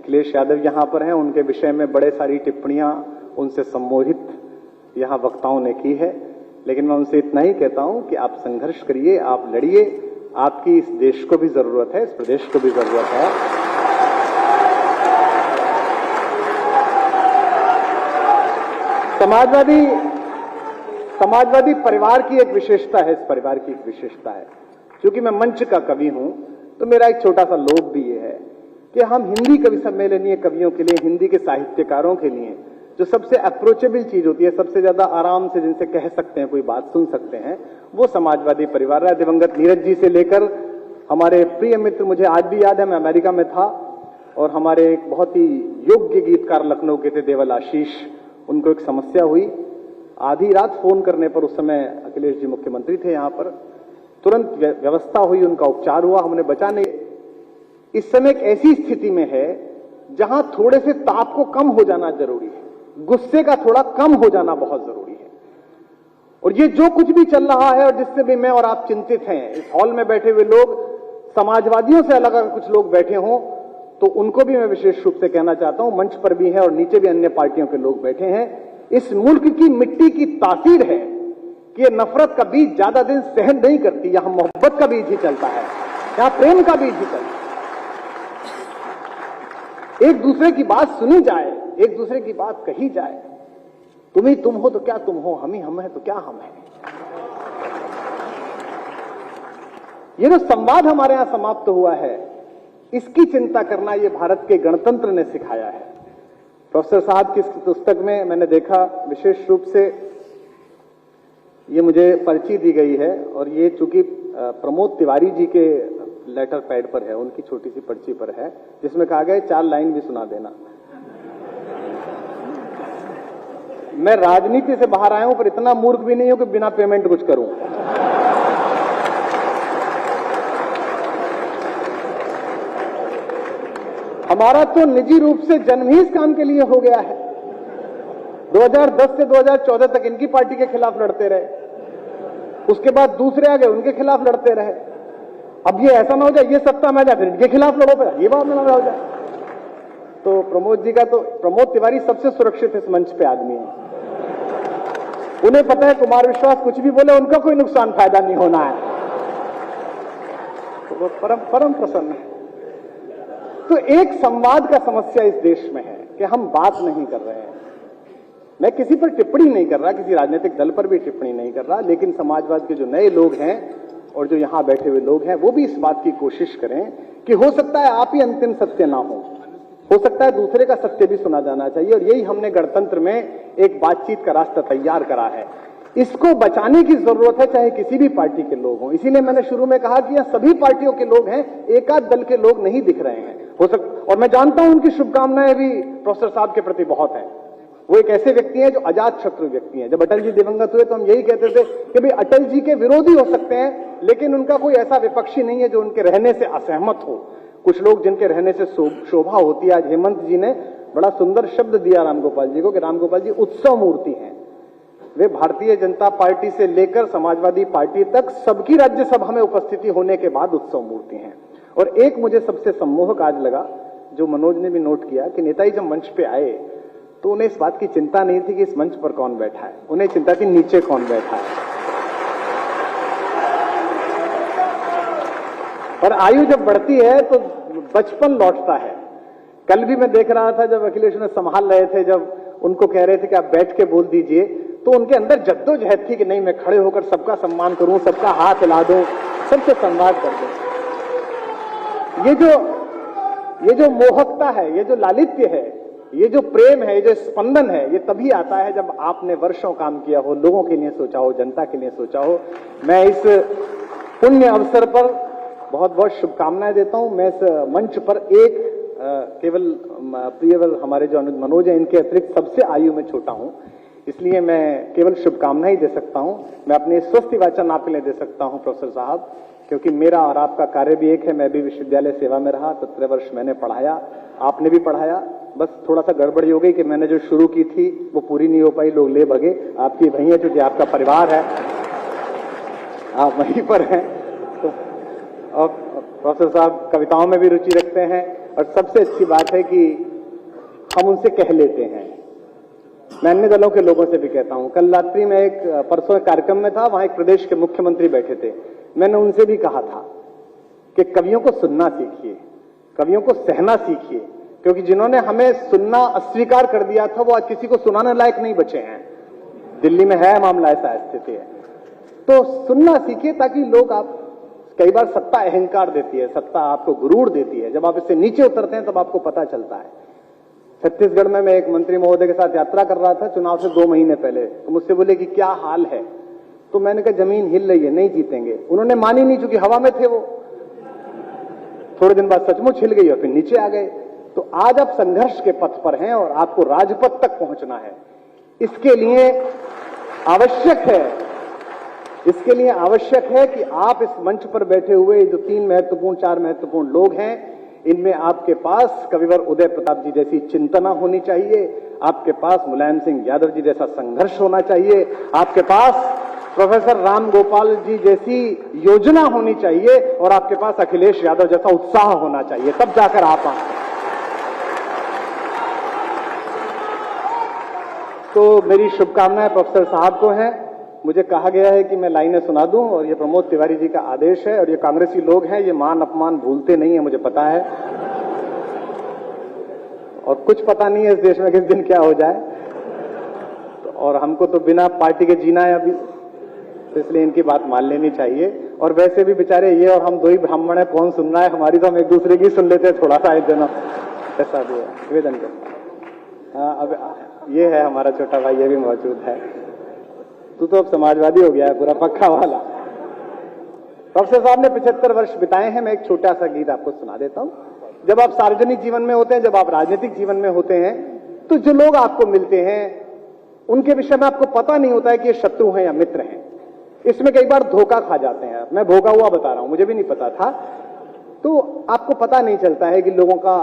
अखिलेश यादव यहाँ पर हैं, उनके विषय में बड़े सारी टिप्पणियां उनसे संबोधित यहाँ वक्ताओं ने की है, लेकिन मैं उनसे इतना ही कहता हूं कि आप संघर्ष करिए, आप लड़िए, आपकी इस देश को भी जरूरत है, इस प्रदेश को भी जरूरत है। समाजवादी परिवार की एक विशेषता है, इस परिवार की एक विशेषता है, क्योंकि मैं मंच का कवि हूं, तो मेरा एक छोटा सा लोभ भी ये है कि हम हिंदी कवि सम्मेलनीय कवियों के लिए, हिंदी के साहित्यकारों के लिए जो सबसे अप्रोचेबल चीज होती है, सबसे ज्यादा आराम से जिनसे कह सकते हैं, कोई बात सुन सकते हैं, वो समाजवादी परिवार है। दिवंगत नीरज जी से लेकर हमारे प्रिय मित्र, मुझे आज भी याद है, मैं अमेरिका में था और हमारे एक बहुत ही योग्य गीतकार लखनऊ के थे, देवल आशीष, उनको एक समस्या हुई, आधी रात फोन करने पर, उस समय अखिलेश जी मुख्यमंत्री थे यहाँ पर, तुरंत व्यवस्था हुई, उनका उपचार हुआ, हमने बचा नहीं। इस समय एक ऐसी स्थिति में है जहां थोड़े से ताप को कम हो जाना जरूरी है, गुस्से का थोड़ा कम हो जाना बहुत जरूरी है। और ये जो कुछ भी चल रहा है और जिससे भी मैं और आप चिंतित हैं, इस हॉल में बैठे हुए लोग, समाजवादियों से अलग अगर कुछ लोग बैठे हों तो उनको भी मैं विशेष रूप से कहना चाहता हूं, मंच पर भी है और नीचे भी अन्य पार्टियों के लोग बैठे हैं, इस मुल्क की मिट्टी की तासीर है कि ये नफरत का बीज ज्यादा दिन सहन नहीं करती, यहां मोहब्बत का बीज ही चलता है, यहां प्रेम का बीज ही चलता है। एक दूसरे की बात सुनी जाए, एक दूसरे की बात कही जाए, तुम ही तुम हो तो क्या तुम हो, हम ही हम है तो क्या हम है। ये जो संवाद हमारे यहां समाप्त हुआ है, इसकी चिंता करना ये भारत के गणतंत्र ने सिखाया है। प्रोफेसर साहब की पुस्तक में मैंने देखा, विशेष रूप से ये मुझे पर्ची दी गई है और ये चूंकि प्रमोद तिवारी जी के लेटर पैड पर है, उनकी छोटी सी पर्ची पर है, जिसमें कहा गया 4 लाइन भी सुना देना। मैं राजनीति से बाहर आया हूं, पर इतना मूर्ख भी नहीं हूं कि बिना पेमेंट कुछ करूं। हमारा तो निजी रूप से जन्म ही इस काम के लिए हो गया है। 2010 से 2014 तक इनकी पार्टी के खिलाफ लड़ते रहे, उसके बाद दूसरे आ गए, उनके खिलाफ लड़ते रहे। अब ये ऐसा ना हो जाए ये सत्ता में आ जाए फिर इनके खिलाफ लड़ो, पे ये बात ना हो जाए। तो प्रमोद जी का तो, प्रमोद तिवारी सबसे सुरक्षित इस मंच पे आदमी है, उन्हें पता है कुमार विश्वास कुछ भी बोले उनका कोई नुकसान फायदा नहीं होना है, तो वो परम प्रसन्न है। तो एक संवाद का समस्या इस देश में है कि हम बात नहीं कर रहे हैं। मैं किसी पर टिप्पणी नहीं कर रहा, किसी राजनीतिक दल पर भी टिप्पणी नहीं कर रहा, लेकिन समाजवाद के जो नए लोग हैं और जो यहां बैठे हुए लोग हैं, वो भी इस बात की कोशिश करें कि हो सकता है आप ही अंतिम सत्य ना हो सकता है दूसरे का सत्य भी सुना जाना चाहिए। और यही हमने गणतंत्र में एक बातचीत का रास्ता तैयार करा है। इसको बचाने की जरूरत है, चाहे किसी भी पार्टी के लोग हों। इसीलिए मैंने शुरू में कहा कि यह सभी पार्टियों के लोग हैं, एकाध दल के लोग नहीं दिख रहे हैं। और मैं जानता हूं उनकी शुभकामनाएं भी प्रोफेसर साहब के प्रति बहुत है। वो एक ऐसे व्यक्ति हैं जो अजात शत्रु व्यक्ति हैं। जब अटल जी दिवंगत हुए तो हम यही कहते थे कि भाई अटल जी के विरोधी हो सकते हैं, लेकिन उनका कोई ऐसा विपक्षी नहीं है जो उनके रहने से असहमत हो। कुछ लोग जिनके रहने से शोभा होती है। आज हेमंत जी ने बड़ा सुंदर शब्द दिया रामगोपाल जी को कि रामगोपाल जी उत्सव मूर्ति हैं। वे भारतीय जनता पार्टी से लेकर समाजवादी पार्टी तक सबकी राज्यसभा में उपस्थिति होने के बाद उत्सव मूर्ति हैं। और एक मुझे सबसे सम्मोहक आज लगा, जो मनोज ने भी नोट किया, कि नेताजी जब मंच पे आए तो उन्हें इस बात की चिंता नहीं थी कि इस मंच पर कौन बैठा है, उन्हें चिंता थी नीचे कौन बैठा है। पर आयु जब बढ़ती है तो बचपन लौटता है। कल भी मैं देख रहा था जब अखिलेश ने संभाल रहे थे, जब उनको कह रहे थे कि आप बैठ के बोल दीजिए, तो उनके अंदर जद्दोजहद थी कि नहीं मैं खड़े होकर सबका सम्मान करूं, सबका हाथ हिला दूं, सबसे संवाद कर दूं। ये जो मोहकता है, ये जो लालित्य है, ये जो प्रेम है, ये जो स्पंदन है, ये तभी आता है जब आपने वर्षों काम किया हो, लोगों के लिए सोचा हो, जनता के लिए सोचा हो। मैं इस पुण्य अवसर पर बहुत बहुत शुभकामनाएं देता हूं। मैं इस मंच पर एक केवल प्रियवल हमारे जो मनोज हैं, इनके अतिरिक्त सबसे आयु में छोटा हूं, इसलिए मैं केवल शुभकामनाएं दे सकता हूं। मैं अपने स्वस्थ वाचन आपके लिए दे सकता हूं प्रोफेसर साहब, क्योंकि मेरा और आपका कार्य भी एक है। मैं भी विश्वविद्यालय सेवा में रहा, 17 वर्ष मैंने पढ़ाया, आपने भी पढ़ाया। बस थोड़ा सा गड़बड़ी हो गई कि मैंने जो शुरू की थी वो पूरी नहीं हो पाई, लोग ले भगे। आपकी वही है, क्योंकि आपका परिवार है, आप वहीं पर हैं। तो और प्रोफेसर साहब कविताओं में भी रुचि रखते हैं, और सबसे अच्छी बात है कि हम उनसे कह लेते हैं। मैं अन्य दलों के लोगों से भी कहता हूं। कल रात्रि में परसों एक कार्यक्रम में था, वहां एक प्रदेश के मुख्यमंत्री बैठे थे। मैंने उनसे भी कहा था कि कवियों को सुनना सीखिए, कवियों को सहना सीखिए, क्योंकि जिन्होंने हमें सुनना अस्वीकार कर दिया था वो आज किसी को सुनाने लायक नहीं बचे हैं। दिल्ली में है मामला, ऐसा स्थिति है। तो सुनना सीखिए ताकि लोग आप, कई बार सत्ता अहंकार देती है, सत्ता आपको गुरूर देती है, जब आप इससे नीचे उतरते हैं तब आपको पता चलता है। छत्तीसगढ़ में मैं एक मंत्री महोदय के साथ यात्रा कर रहा था चुनाव से 2 महीने पहले, तो मुझसे बोले कि क्या हाल है, तो मैंने कहा जमीन हिल रही है, नहीं जीतेंगे। उन्होंने मानी नहीं, चूंकि हवा में थे वो। थोड़े दिन बाद सचमुच हिल गई और फिर नीचे आ गए। तो आज आप संघर्ष के पथ पर हैं और आपको राजपथ तक पहुंचना है। इसके लिए आवश्यक है कि आप इस मंच पर बैठे हुए जो 4 महत्वपूर्ण लोग हैं, इनमें आपके पास कविवर उदय प्रताप जी जैसी चिंतना होनी चाहिए, आपके पास मुलायम सिंह यादव जी जैसा संघर्ष होना चाहिए, आपके पास प्रोफेसर राम गोपाल जी जैसी योजना होनी चाहिए और आपके पास अखिलेश यादव जैसा उत्साह होना चाहिए, तब जाकर आप तो मेरी शुभकामनाएं प्रोफेसर साहब को हैं। मुझे कहा गया है कि मैं लाइनें सुना दूं और ये प्रमोद तिवारी जी का आदेश है, और ये कांग्रेसी लोग हैं, ये मान अपमान भूलते नहीं है, मुझे पता है। और कुछ पता नहीं है इस देश में किस दिन क्या हो जाए, और हमको तो बिना पार्टी के जीना है अभी, तो इसलिए इनकी बात मान लेनी चाहिए। और वैसे भी बेचारे ये और हम 2 ही ब्राह्मण है, कौन सुन रहा है हमारी, तो हम एक दूसरे की सुन लेते हैं थोड़ा सा, ऐसा भी है। निवेदन करता। हाँ, अब ये है हमारा छोटा भाई, ये भी मौजूद है। तू तो अब समाजवादी हो गया है पूरा पक्का वाला। प्रोफेसर साहब ने 75 वर्ष बिताए हैं। मैं एक छोटा सा गीत आपको सुना देता हूं। जब आप सार्वजनिक जीवन में होते हैं, जब आप राजनीतिक जीवन में होते हैं, तो जो लोग आपको मिलते हैं उनके विषय में आपको पता नहीं होता है कि ये शत्रु हैं या मित्र हैं। इसमें कई बार धोखा खा जाते हैं। मैं भोगा हुआ बता रहा हूं, मुझे भी नहीं पता था। तो आपको पता नहीं चलता है कि लोगों का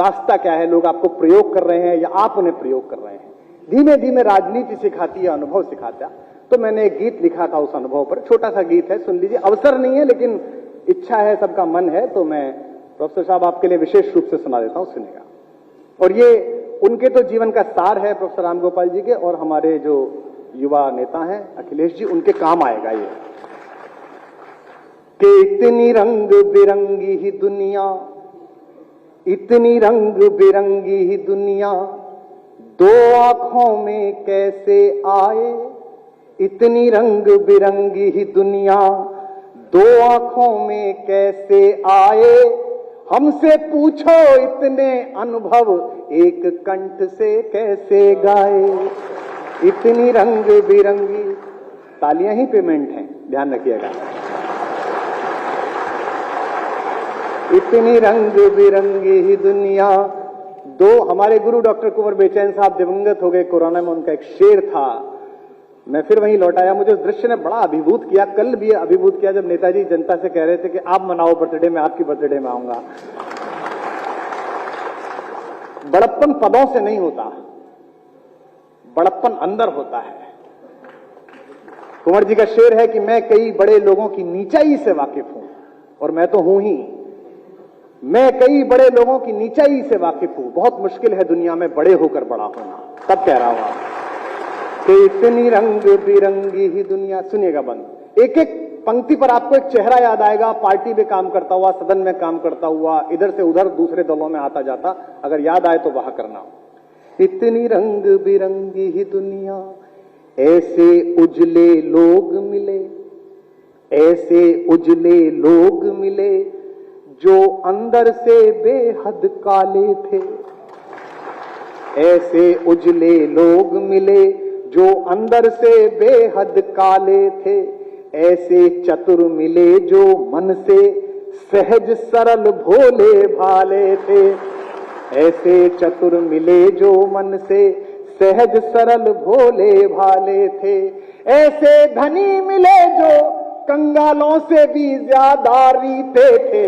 रास्ता क्या है, लोग आपको प्रयोग कर रहे हैं या आप उन्हें प्रयोग कर रहे हैं। धीमे धीमे राजनीति सिखाती है, अनुभव सिखाता। तो मैंने एक गीत लिखा था उस अनुभव पर, छोटा सा गीत है, सुन लीजिए। अवसर नहीं है लेकिन इच्छा है, सबका मन है, तो मैं प्रोफेसर साहब आपके लिए विशेष रूप से सुना देता हूं, सुनेगा। और ये उनके तो जीवन का सार है, प्रोफेसर राम गोपाल जी के, और हमारे जो युवा नेता हैं अखिलेश जी, उनके काम आएगा ये। कि इतनी रंग बिरंगी ही दुनिया, इतनी रंग बिरंगी ही दुनिया 2 आंखों में कैसे आए। इतनी रंग बिरंगी ही दुनिया 2 आंखों में कैसे आए। हमसे पूछो इतने अनुभव एक कंठ से कैसे गाए। इतनी रंग बिरंगी, तालियां ही पेमेंट हैं, ध्यान रखिएगा। इतनी रंग बिरंगी ही दुनिया 2। हमारे गुरु डॉक्टर कुंवर बेचैन साहब दिवंगत हो गए कोरोना में, उनका एक शेर था, मैं फिर वहीं लौट आया। मुझे उस दृश्य ने बड़ा अभिभूत किया, कल भी अभिभूत किया, जब नेताजी जनता से कह रहे थे कि आप मनाओ बर्थडे, मैं आपकी बर्थडे में आऊंगा। बड़प्पन पदों से नहीं होता, बड़प्पन अंदर होता है। कुंवर जी का शेर है कि मैं कई बड़े लोगों की नीचाई से वाकिफ हूं, और मैं तो हूं ही। मैं कई बड़े लोगों की नीचाई से वाकिफ हूं। बहुत मुश्किल है दुनिया में बड़े होकर बड़ा होना। तब कह रहा हूं कि इतनी रंग बिरंगी ही दुनिया। सुनिएगा बंद, एक एक पंक्ति पर आपको एक चेहरा याद आएगा, पार्टी में काम करता हुआ, सदन में काम करता हुआ, इधर से उधर दूसरे दलों में आता जाता। अगर याद आए तो वह करना। इतनी रंग बिरंगी ही दुनिया, ऐसे उजले लोग मिले, ऐसे उजले लोग मिले जो अंदर से बेहद काले थे। ऐसे उजले लोग मिले जो अंदर से बेहद काले थे। ऐसे चतुर मिले जो मन से सहज सरल भोले भाले थे। ऐसे चतुर मिले जो मन से सहज सरल भोले भाले थे। ऐसे धनी मिले जो कंगालों से भी ज्यादा रीते थे।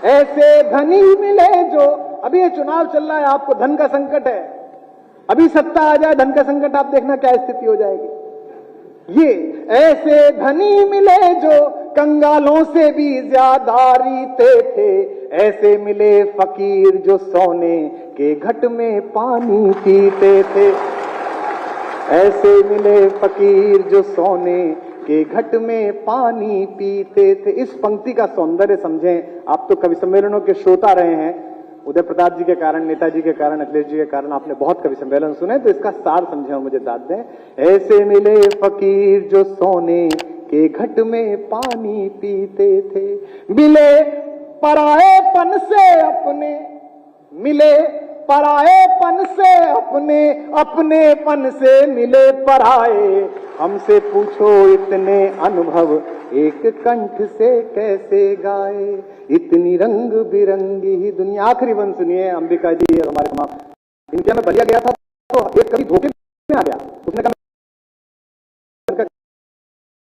ऐसे धनी मिले जो, अभी ये चुनाव चल रहा है, आपको धन का संकट है, अभी सत्ता आ जाए, धन का संकट, आप देखना क्या स्थिति हो जाएगी। ये ऐसे धनी मिले जो कंगालों से भी ज्यादा रीते थे, ऐसे मिले फकीर जो सोने के घट में पानी पीते थे। ऐसे मिले फकीर जो सोने के घट में पानी पीते थे। इस पंक्ति का सौंदर्य समझें। आप तो कवि सम्मेलनों के श्रोता रहे हैं, उदय प्रताप जी के कारण, नेताजी के कारण, अखिलेश जी के कारण आपने बहुत कवि सम्मेलन सुने, तो इसका सार समझे और मुझे दाद दें। ऐसे मिले फकीर जो सोने के घट में पानी पीते थे, मिले पराएपन से अपने, मिले पराएपन से अपने, अपनेपन से मिले पराए। हमसे पूछो इतने अनुभव एक कंठ से कैसे गाए, इतनी रंग बिरंगी ही दुनिया। आखिरी बंद सुनिए, अंबिका जी और हमारे माँ, इनके में बलिया गया था तो एक कभी धोखे में आ गया, उसने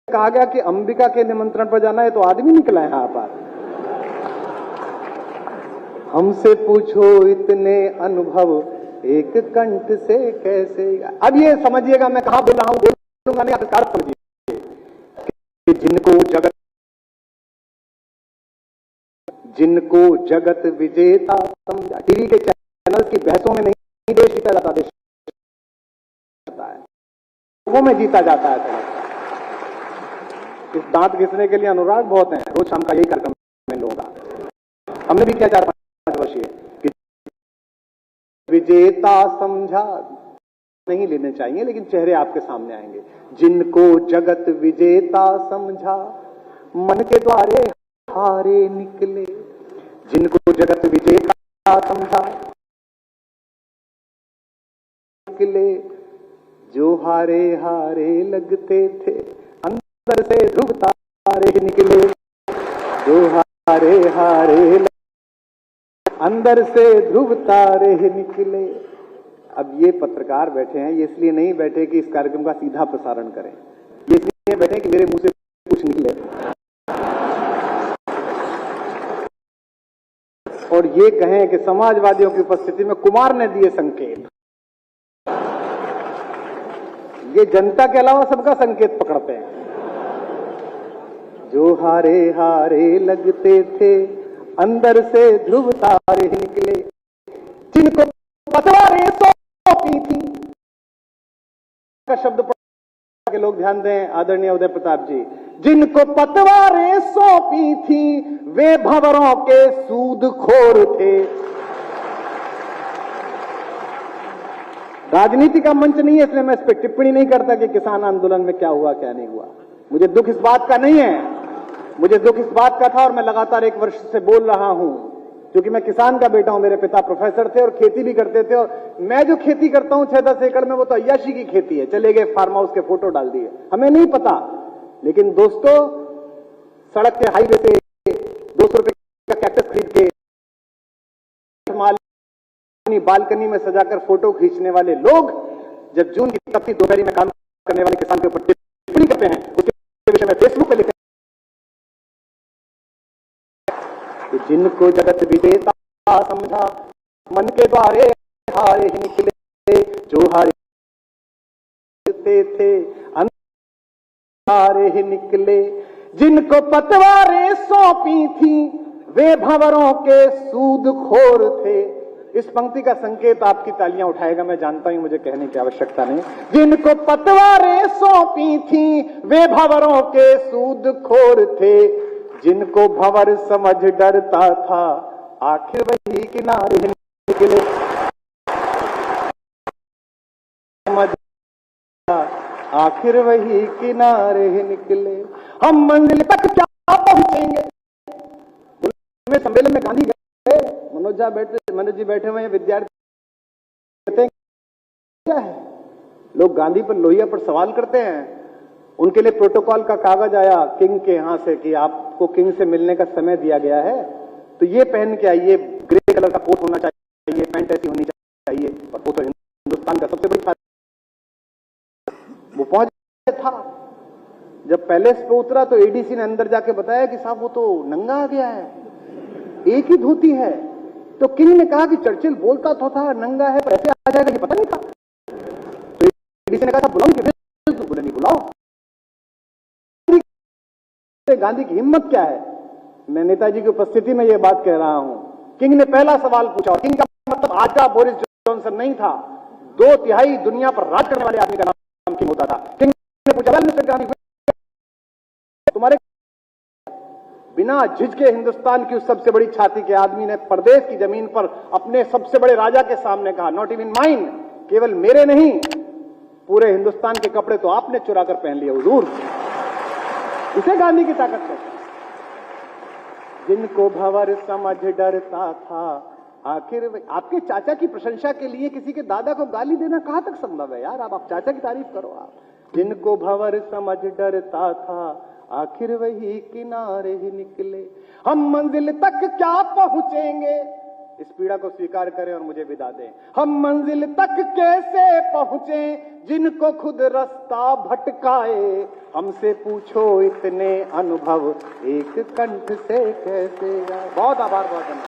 कहा गया कि अंबिका के निमंत्रण पर जाना है तो आदमी निकला है यहां पर। हमसे पूछो इतने अनुभव एक कंठ से कैसे। अब ये समझिएगा मैं कहां बोल रहा हूं, बोलूंगा नहीं, आप समझिए कि जिनको जगत विजेता समझा। टीवी के चैनल की बहसों में नहीं देश जीता जाता, देश जीता है, लोगों में जीता जाता है। इस दांत घिसने के लिए अनुराग बहुत हैं, रोज शाम का यही कार्यक्रम में लोगों का हमने भी किया 4-5 वर्षीय कि विजेता समझा नहीं लेने चाहिए, लेकिन चेहरे आपके सामने आएंगे। जिनको जगत विजेता समझा मन के द्वारे हारे निकले, जिनको जगत विजेता समझा निकले, जो हारे हारे लगते थे अंदर से ध्रुव तारे निकले, जो हारे हारे अंदर से ध्रुव तारे निकले। अब ये पत्रकार बैठे हैं, ये इसलिए नहीं बैठे कि इस कार्यक्रम का सीधा प्रसारण करें, ये इसलिए बैठे कि मेरे मुंह से कुछ निकले और ये कहें कि समाजवादियों की उपस्थिति में कुमार ने दिए संकेत। ये जनता के अलावा सबका संकेत पकड़ते हैं। जो हारे हारे लगते थे अंदर से ध्रुव तारे निकले, जिनको पतवारें सौंपी थी। का शब्द पढ़ के लोग ध्यान दें, आदरणीय उदय प्रताप जी। जिनको पतवारें सौंपी थी वे भंवरों के सूदखोर थे। राजनीति का मंच नहीं है, इसलिए मैं इस पर टिप्पणी नहीं करता कि किसान आंदोलन में क्या हुआ क्या नहीं हुआ। मुझे दुख इस बात का नहीं है, मुझे दुख इस बात का था और मैं लगातार 1 वर्ष से बोल रहा हूं, क्योंकि मैं किसान का बेटा हूं। मेरे पिता प्रोफेसर थे और खेती भी करते थे, और मैं जो खेती करता हूं 6-10 एकड़ में, वो तो अय्याशी की खेती है। चले गए फार्म हाउस के फोटो डाल दिए, हमें नहीं पता। लेकिन दोस्तों, सड़क के हाईवे से 200 रुपए का कैक्टस खरीद के बालकनी में सजाकर फोटो खींचने वाले लोग, जब जून की तपती दोपहरी में काम करने वाले किसान के ऊपर टिप्पणी करते हैं, उसके विषय में फेसबुक पे लिखते हैं कि जिनको जगत विजेता समझा मन के द्वारे हारे निकले, जो हारे थे हारे ही निकले, जिनको पतवारें सौंपी थी वे भंवरों के सूदखोर थे। इस पंक्ति का संकेत आपकी तालियां उठाएगा, मैं जानता हूं, मुझे कहने की आवश्यकता नहीं। जिनको पतवारें सौंपी थी वे भंवरों के सूदखोर थे, जिनको भंवर समझ डरता था आखिर वही किनारे निकले। समझ आखिर वही किनारे निकले। हम मंजिल तक क्या पहुंचेंगे। सम्मेलन में गांधी गए, मनोज जी बैठे हुए हैं, विद्यार्थी कहते हैं क्या है, लोग गांधी पर लोहिया पर सवाल करते हैं। उनके लिए प्रोटोकॉल का कागज आया किंग के यहां से कि आपको किंग से मिलने का समय दिया गया है, तो ये पहन के आइए, ग्रे कलर का कोट होना चाहिए, पैंट ऐसी होनी चाहिए, और वो तो हिंदुस्तान का सबसे बड़ी। वो पहुंच था, जब पैलेस पे उतरा तो एडीसी ने अंदर जाके बताया कि साहब वो तो नंगा आ गया है, एक ही धोती है। तो किंग ने कहा कि चर्चिल बोलता तो था नंगा है, पर ऐसे आ जाएगा ये पता नहीं था। तो एडीसी ने कहा था बुलाओ कि बोले नहीं बुलाओ। गांधी की हिम्मत क्या है। मैं नेताजी की उपस्थिति में यह बात कह रहा हूं। किंग ने पहला सवाल पूछा, और किंग का मतलब आज का बोरिस जॉनसन नहीं था, 2/3 दुनिया पर राज करने वाले आदमी का नाम किंग होता था। किंग ने पूछा, मिस्टर गांधी, तुम्हारे बिना झिझके हिंदुस्तान की उस सबसे बड़ी छाती के आदमी ने प्रदेश की जमीन पर अपने सबसे बड़े राजा के सामने कहा, नॉट इवन माइन, केवल मेरे नहीं, पूरे हिंदुस्तान के कपड़े तो आपने चुरा कर पहन लिए हुजूर। इसे गांधी की ताकत कहते हैं। जिनको भंवर समझ डरता था, आखिर आपके चाचा की प्रशंसा के लिए किसी के दादा को गाली देना कहां तक संभव है यार। आप चाचा की तारीफ करो। आप जिनको भंवर समझ डरता था, आखिर वही किनारे ही निकले। हम मंजिल तक क्या पहुंचेंगे, इस पीड़ा को स्वीकार करें और मुझे विदा दें। हम मंजिल तक कैसे पहुंचे, जिनको खुद रास्ता भटकाए। हमसे पूछो इतने अनुभव एक कंठ से कैसे गाए। बहुत आभार, बहुत धन्यवाद।